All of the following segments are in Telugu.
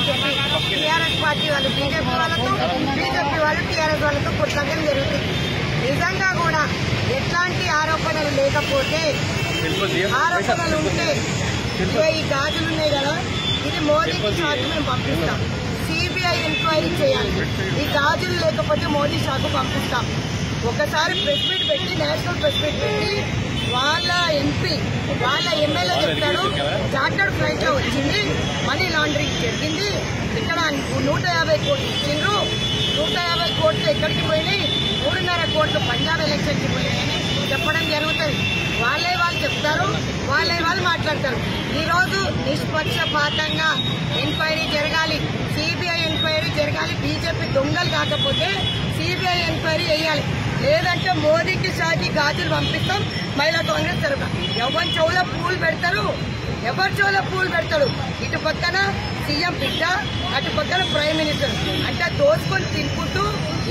టీఆర్ఎస్ పార్టీ వాళ్ళు బీజేపీ వాళ్ళతో, బీజేపీ వాళ్ళు టీఆర్ఎస్ వాళ్ళతో కొట్లాడడం జరుగుతుంది. నిజంగా కూడా ఎట్లాంటి ఆరోపణలు లేకపోతే, ఆరోపణలు ఉంటే ఈ గాజులు ఉన్నాయి కదా, ఇది మోదీకి షాకు మేము పంపిస్తాం. సిబిఐ ఎంక్వైరీ చేయాలి. ఈ గాజులు లేకపోతే మోదీ షాకు పంపిస్తాం. ఒకసారి ప్రెస్ మీట్ పెట్టి, నేషనల్ ప్రెస్ మీట్ పెట్టి వాళ్ళ ఎంపీ, వాళ్ళ ఎమ్మెల్యే చెప్తాడు చార్టర్డ్ ఫ్లైట్ లో వచ్చింది, మనీ లాండరింగ్ జరిగింది, ఇక్కడ 150 కోట్లు ఇచ్చిండ్రు, 150 కోట్లు ఎక్కడికి పోయినాయి, 3.5 కోట్లు పంజాబ్ ఎలక్షన్ కి పోయినాయని చెప్పడం జరుగుతుంది. వాళ్ళే వాళ్ళు చెప్తారు, వాళ్ళే వాళ్ళు మాట్లాడతారు. ఈ రోజు నిష్పక్షపాతంగా ఎంక్వైరీ జరగాలి, సిబిఐ ఎంక్వైరీ జరగాలి. బీజేపీ దొంగలు కాకపోతే సిబిఐ ఎంక్వైరీ చేయాలి. లేదంటే మోదీకి షాకి గాజులు పంపిస్తాం. మహిళా కాంగ్రెస్ తరఫున ఎవరి చెవులో పూలు పెడతారు, ఎవరి చెవులో పూలు పెడతాడు. ఇటు పక్కన సీఎం బిడ్డ, అటు పక్కన ప్రైమ్ మినిస్టర్. అంటే దోసుకొని తినుకుంటూ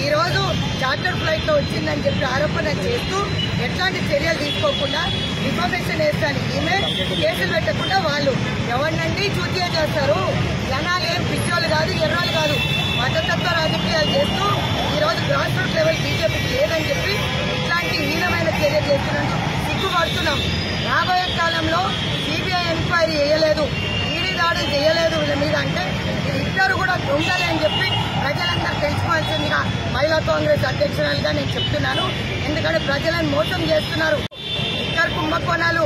ఈ రోజు చార్టర్డ్ ఫ్లైట్ లో వచ్చిందని చెప్పి ఆరోపణ చేస్తూ ఎట్లాంటి చర్యలు తీసుకోకుండా ఇన్ఫర్మేషన్ వేస్తాను. ఈమె కేసులు పెట్టకుండా వాళ్ళు ఎవరినండి చూతియా చేస్తారు. జనాలు ఏం పిచ్చోళ్ళు కాదు, ఎర్రోళ్ళు కాదు, మతతత్వ రాజకీయాలు చేస్తూ ఈ రోజు గ్రాస్ రూట్ లెవెల్ బీజేపీకి లేదని చెప్పి ఇట్లాంటి హీనమైన చర్య చేస్తున్నందుకు సిగ్గుపడుతున్నాం. రాబోయే కాలంలో సిబిఐ ఎంక్వైరీ చేయలేదు, ఈడీ దాడులు చేయలేదు వీళ్ళ మీద అంటే ఇద్దరు కూడా దొంగలే అని చెప్పి ప్రజలందరూ తెలుసుకోవాల్సిందిగా మహిళా కాంగ్రెస్ అధ్యక్షురాలుగా నేను చెప్తున్నాను. ఎందుకంటే ప్రజలను మోసం చేస్తున్నారు. లిక్కర్ కుంభకోణాలు,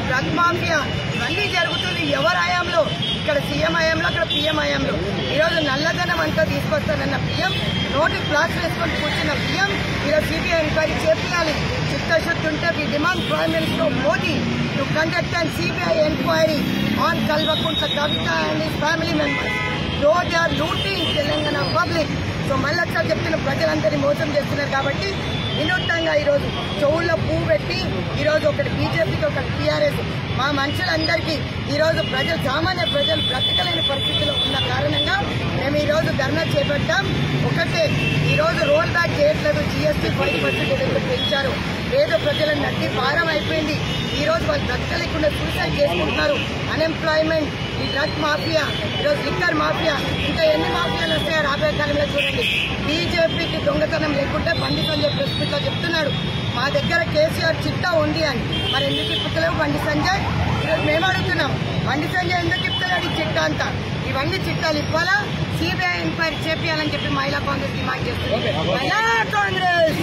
డ్రగ్ మాఫియా ఇవన్నీ జరుగుతుంది ఎవరి హయాంలో? ఇక్కడ సీఎం హయాంలో, అక్కడ పీఎం హయాంలో. ఈరోజు నల్లధనం అంతా తీసుకొస్తానన్న పీఎం, నోటి క్లాస్ వేసుకొని కూర్చున్న పీఎం ఈరోజు సిబిఐ ఎంక్వైరీ చేయాలి. చిత్తశుద్ధి ఉంటే we demand prime minister Modi to conduct and CBI enquiry on Kalvakuntla Kavitha and his family members. Though they are looting Telangana public. So మళ్ళీ ఒకసారి చెప్తున్న ప్రజలందరినీ మోసం చేస్తున్నారు కాబట్టి వినూత్నంగా ఈరోజు చెవుల్లో పువ్వు పెట్టి ఈరోజు ఒకటి బీజేపీకి, ఒకటి టీఆర్ఎస్, మా మనుషులందరికీ ఈరోజు ప్రజలు, సామాన్య ప్రజలు బ్రతకలేని పరిస్థితిలో ఉన్న కారణంగా మేము ఈరోజు ధర్నా చేపట్టాం. ఒకటే, ఈరోజు రోల్ బ్యాక్ చేయట్లేదు, జీఎస్టీ 5% పెంచారు, పేద ప్రజలను నడ్డి భారం అయిపోయింది. ఈ రోజు వాళ్ళు బ్రతకలేకుండా సూసైడ్ చేసుకుంటున్నారు. అన్ఎంప్లాయ్మెంట్, ఈ డ్రగ్ మాఫియా, ఈరోజు లిక్కర్ మాఫియా, ఇంకా ఎన్ని మాఫియాలు వస్తాయో రాబోయే కాలంలో చూడండి. బీజేపీకి దొంగతనం లేకుంటే బండి సంజయ్ ప్రెస్ మీట్ లో చెప్తున్నాడు మా దగ్గర కేసీఆర్ చిట్టా ఉంది అని. మరి ఎందుకు ఇప్పుతలేవు బండి సంజయ్? ఈరోజు మేము అడుగుతున్నాం, బండి సంజయ్ ఎందుకు ఇప్పుతలేడు ఈ చిట్టా అంతా? ఇవన్నీ చిట్టాలు ఇవ్వాలా, సిబిఐ ఎంక్వైరీ చేయాలని చెప్పి మహిళా కాంగ్రెస్ డిమాండ్ చేస్తుంది. మహిళా కాంగ్రెస్,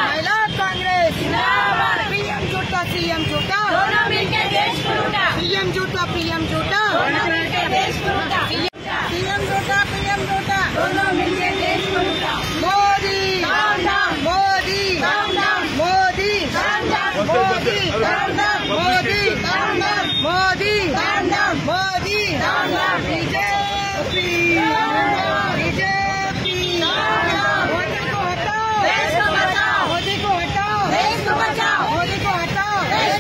మహిళా కాంగ్రెస్, పీఎం జూటా, సీఎం జూటా, సీఎం జూటా, పీఎం జూటా, సీఎం జూటా, పీఎం జూటా, మోదీ మోదీ మోదీ మోదీ మోదీ మోదీ మోదీ बीजेपी बीजेपी मोदी को हटाओ, मोदी को हटाओ, मोदी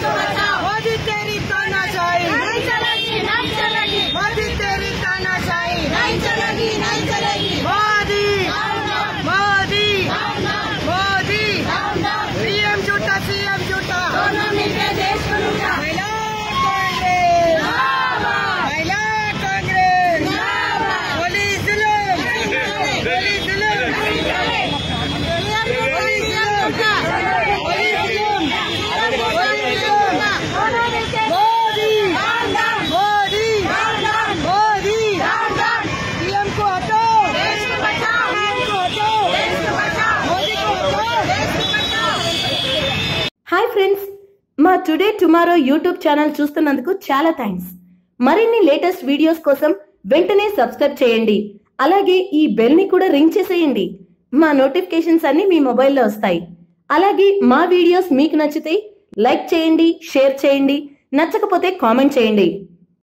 को हटाओ, मोदी तेरी तानाशाही नहीं चलेगी, नहीं चलेगी, मोदी तेरी तानाशाही नहीं चलेगी, नहीं चलेगी, मोदी मोदी मोदी पीएम झूठा, सीएम झूठा, दोनों मिलकर देश को लूटा. महिला कांग्रेस, महिला कांग्रेस, पुलिस जुल्म, पुलिस जुल्म, पुलिस जुल्म, मोदी मोदी मोदी पीएम को हटाओ, पीएम को हटाओ, मोदी को हटाओ. హాయ్ ఫ్రెండ్స్, మా టుడే టుమారో యూట్యూబ్ ఛానల్ చూస్తున్నందుకు చాలా థ్యాంక్స్. మరిన్ని లేటెస్ట్ వీడియోస్ కోసం వెంటనే సబ్స్క్రైబ్ చేయండి. అలాగే ఈ బెల్ ని కూడా రింగ్ చేసేయండి. మా నోటిఫికేషన్స్ అన్ని మీ మొబైల్లో వస్తాయి. అలాగే మా వీడియోస్ మీకు నచ్చితే లైక్ చేయండి, షేర్ చేయండి, నచ్చకపోతే కామెంట్ చేయండి.